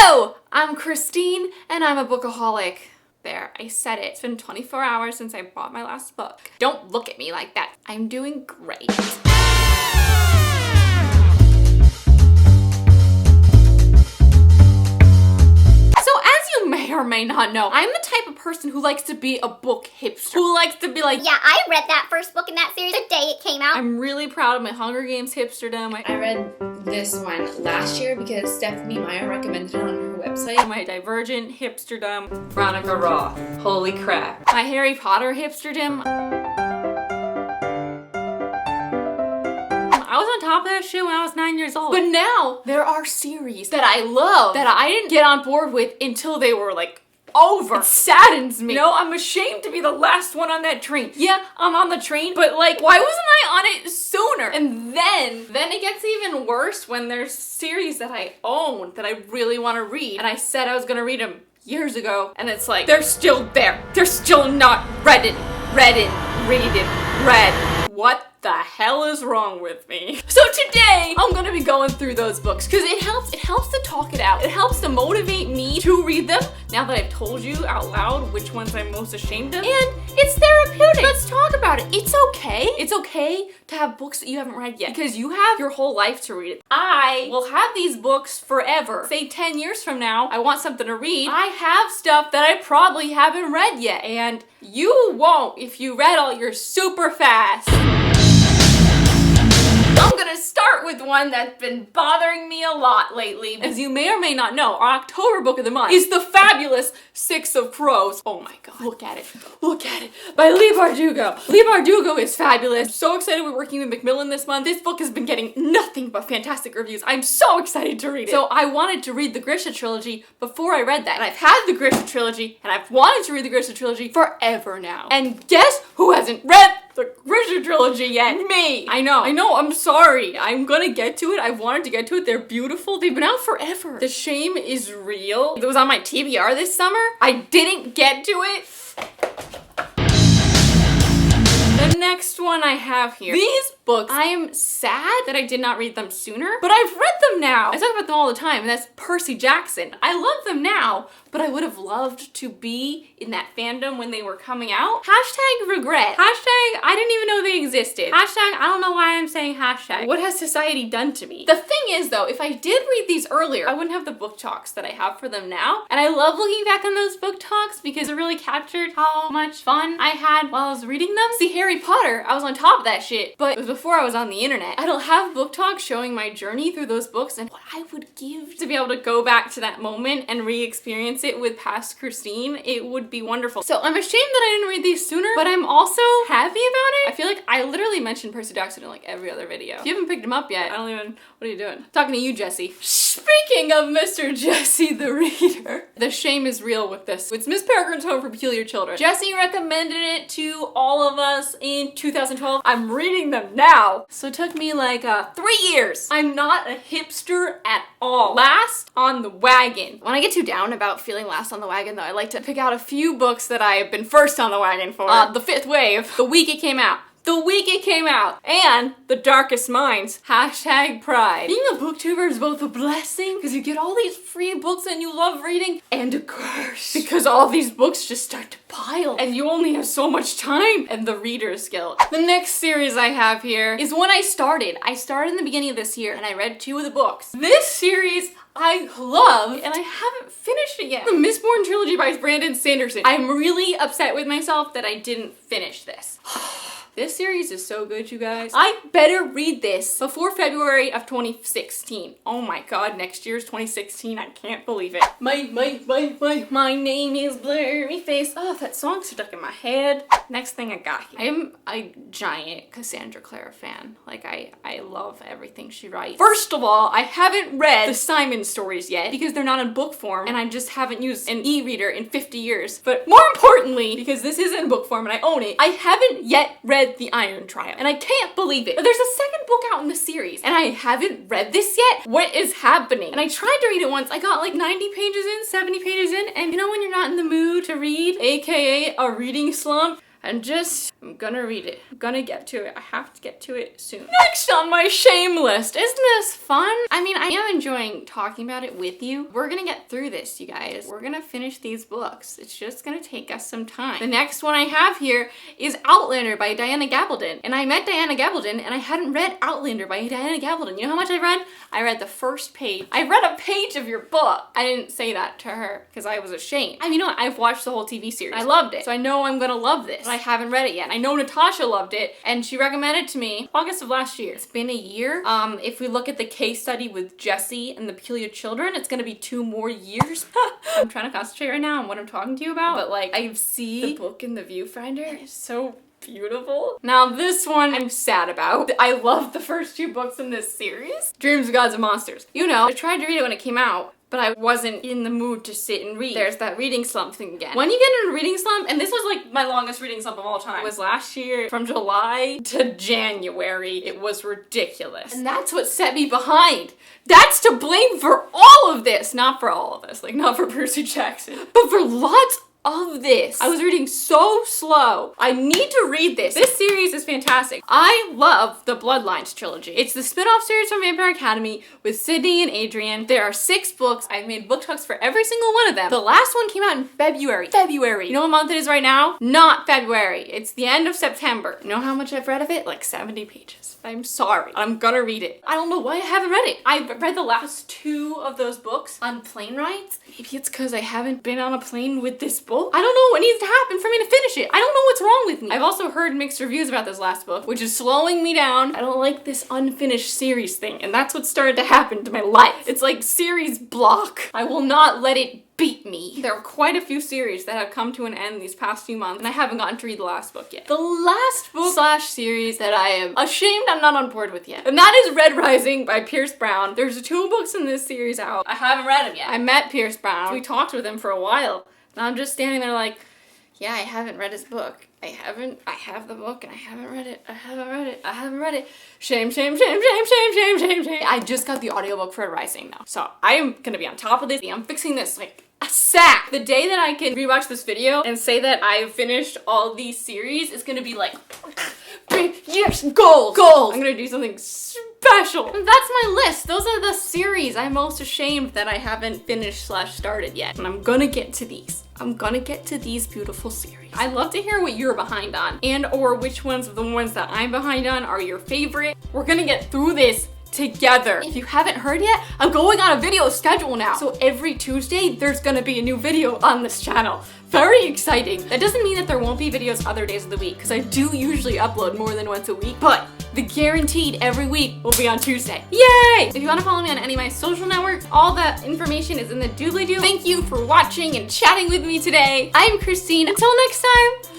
Hello! I'm Christine, and I'm a bookaholic. There, I said it. It's been 24 hours since I bought my last book. Don't look at me like that. I'm doing great. May or may not know, I'm the type of person who likes to be a book hipster. Who likes to be like, yeah, I read that first book in that series the day it came out. I'm really proud of my Hunger Games hipsterdom. I read this one last year because Stephanie Meyer recommended it on her website. My Divergent hipsterdom. Veronica Raw. Holy crap. My Harry Potter hipsterdom. I was on top of that shit when I was 9 years old. But now, there are series that I love that I didn't get on board with until they were like over. It saddens me. No, I'm ashamed to be the last one on that train. Yeah, I'm on the train, but like, why wasn't I on it sooner? And then it gets even worse when there's series that I own that I really want to read. And I said I was gonna read them years ago, and it's like, they're still there. They're still not read. What the hell is wrong with me? So today, I'm gonna be going through those books because it helps to talk it out. It helps to motivate me to read them now that I've told you out loud which ones I'm most ashamed of. And it's therapeutic. Let's talk about it. It's okay. It's okay to have books that you haven't read yet because you have your whole life to read it. I will have these books forever. Say 10 years from now, I want something to read. I have stuff that I probably haven't read yet, and you won't if you read all yours super fast. I'm gonna start with one that's been bothering me a lot lately. As you may or may not know, our October book of the month is the fabulous Six of Crows. Oh my god, look at it. Look at it. By Leigh Bardugo. Leigh Bardugo is fabulous. I'm so excited we're working with Macmillan this month. This book has been getting nothing but fantastic reviews. I'm so excited to read it. So I wanted to read the Grisha trilogy before I read that. And I've had the Grisha trilogy, and I've wanted to read the Grisha trilogy forever now. And guess who hasn't read the Grisha trilogy yet? Me! I know, I'm sorry. I'm gonna get to it. I wanted to get to it. They're beautiful. They've been out forever. The shame is real. It was on my TBR this summer. I didn't get to it. The next one I have here. These books, I am sad that I did not read them sooner, but I've read them now. I talk about them all the time, and that's Percy Jackson. I love them now, but I would have loved to be in that fandom when they were coming out. Hashtag regret. Hashtag I didn't even know they existed. Hashtag I don't know why I'm saying hashtag. What has society done to me? The thing is though, if I did read these earlier, I wouldn't have the book talks that I have for them now. And I love looking back on those book talks because it really captured how much fun I had while I was reading them. See, Harry Potter, I was on top of that shit, but it was before I was on the internet. I don't have book talks showing my journey through those books and what I would give to be able to go back to that moment and re-experience it with past Christine. It would be wonderful. So I'm ashamed that I didn't read these sooner, but I'm also happy about it. I feel like I literally mentioned Percy Jackson in like every other video. If you haven't picked him up yet, what are you doing? Talking to you, Jesse. Speaking of Mr. Jesse the Reader, the shame is real with this. It's Miss Peregrine's Home for Peculiar Children. Jesse recommended it to all of us in 2012. I'm reading them now. So it took me like 3 years. I'm not a hipster at all. Last on the wagon. When I get too down about feeling last on the wagon though, I like to pick out a few books that I have been first on the wagon for. The Fifth Wave, the week it came out. And The Darkest Minds. Hashtag pride. Being a booktuber is both a blessing because you get all these free books and you love reading, and a curse because all these books just start to pile and you only have so much time, and the Reader's Guild. The next series I have here is one I started. I started in the beginning of this year and I read 2 of the books. This series I love, and I haven't finished it yet. The Mistborn trilogy by Brandon Sanderson. I'm really upset with myself that I didn't finish this. This series is so good, you guys. I better read this before February of 2016. Oh my god, next year's 2016. I can't believe it. My name is Blurry Face. Oh, that song stuck in my head. Next thing I got here. I'm a giant Cassandra Clare fan. Like, I love everything she writes. First of all, I haven't read the Simon stories yet because they're not in book form, and I just haven't used an e-reader in 50 years. But more importantly, because this is in book form and I own it, I haven't yet read The Iron Trial, and I can't believe it. There's a second book out in the series, and I haven't read this yet. What is happening? And I tried to read it once. I got like 90 pages in, 70 pages in, and you know when you're not in the mood to read, aka a reading slump, and just I'm gonna read it. I'm gonna get to it. I have to get to it soon. Next on my shame list. Isn't this fun? I mean, I am enjoying talking about it with you. We're gonna get through this, you guys. We're gonna finish these books. It's just gonna take us some time. The next one I have here is Outlander by Diana Gabaldon. And I met Diana Gabaldon and I hadn't read Outlander by Diana Gabaldon. You know how much I read? I read the first page. I read a page of your book. I didn't say that to her because I was ashamed. I mean, you know what? I've watched the whole TV series. I loved it. So I know I'm gonna love this, but I haven't read it yet. I know Natasha loved it and she recommended it to me August of last year. It's been a year. If we look at the case study with Jessie and the Peculiar Children, it's gonna be 2 more years. I'm trying to concentrate right now on what I'm talking to you about, but like I see the book in the viewfinder. It's so beautiful. Now this one I'm sad about. I love the first 2 books in this series. Dreams of Gods and Monsters. You know, I tried to read it when it came out, but I wasn't in the mood to sit and read. There's that reading slump thing again. When you get in a reading slump, and this was like my longest reading slump of all time, it was last year from July to January. It was ridiculous. And that's what set me behind. That's to blame for all of this. Not for all of this, like not for Percy Jackson, but for lots of this. I was reading so slow. I need to read this. This series is fantastic. I love the Bloodlines trilogy. It's the spin-off series from Vampire Academy with Sydney and Adrian. There are 6 books. I've made book talks for every single one of them. The last one came out in February. You know what month it is right now? Not February. It's the end of September. You know how much I've read of it? Like 70 pages. I'm sorry. I'm gonna read it. I don't know why I haven't read it. I've read the last 2 of those books on plane rides. Maybe it's because I haven't been on a plane with this book. I don't know what needs to happen for me to finish it. I don't know what's wrong with me. I've also heard mixed reviews about this last book, which is slowing me down. I don't like this unfinished series thing, and that's what started to happen to my life. It's like series block. I will not let it beat me. There are quite a few series that have come to an end these past few months, and I haven't gotten to read the last book yet. The last book / series that I am ashamed I'm not on board with yet, and that is Red Rising by Pierce Brown. There's 2 books in this series out. I haven't read them yet. I met Pierce Brown. We talked with him for a while. And I'm just standing there like, yeah, I haven't read his book. I have the book and I haven't read it. I haven't read it. Shame. I just got the audiobook for Rising though. So I am gonna be on top of this. I'm fixing this like a sack. The day that I can rewatch this video and say that I've finished all these series is gonna be like, yes, gold. I'm gonna do something special. And that's my list. Those are the series I'm most ashamed that I haven't finished / started yet. And I'm gonna get to these. I'm gonna get to these beautiful series. I'd love to hear what you're behind on and or which ones of the ones that I'm behind on are your favorite. We're gonna get through this together. If you haven't heard yet, I'm going on a video schedule now. So every Tuesday, there's gonna be a new video on this channel. Very exciting. That doesn't mean that there won't be videos other days of the week, because I do usually upload more than once a week, but the guaranteed every week will be on Tuesday. Yay! If you want to follow me on any of my social networks, all that information is in the doobly-doo. Thank you for watching and chatting with me today. I'm Christine. Until next time,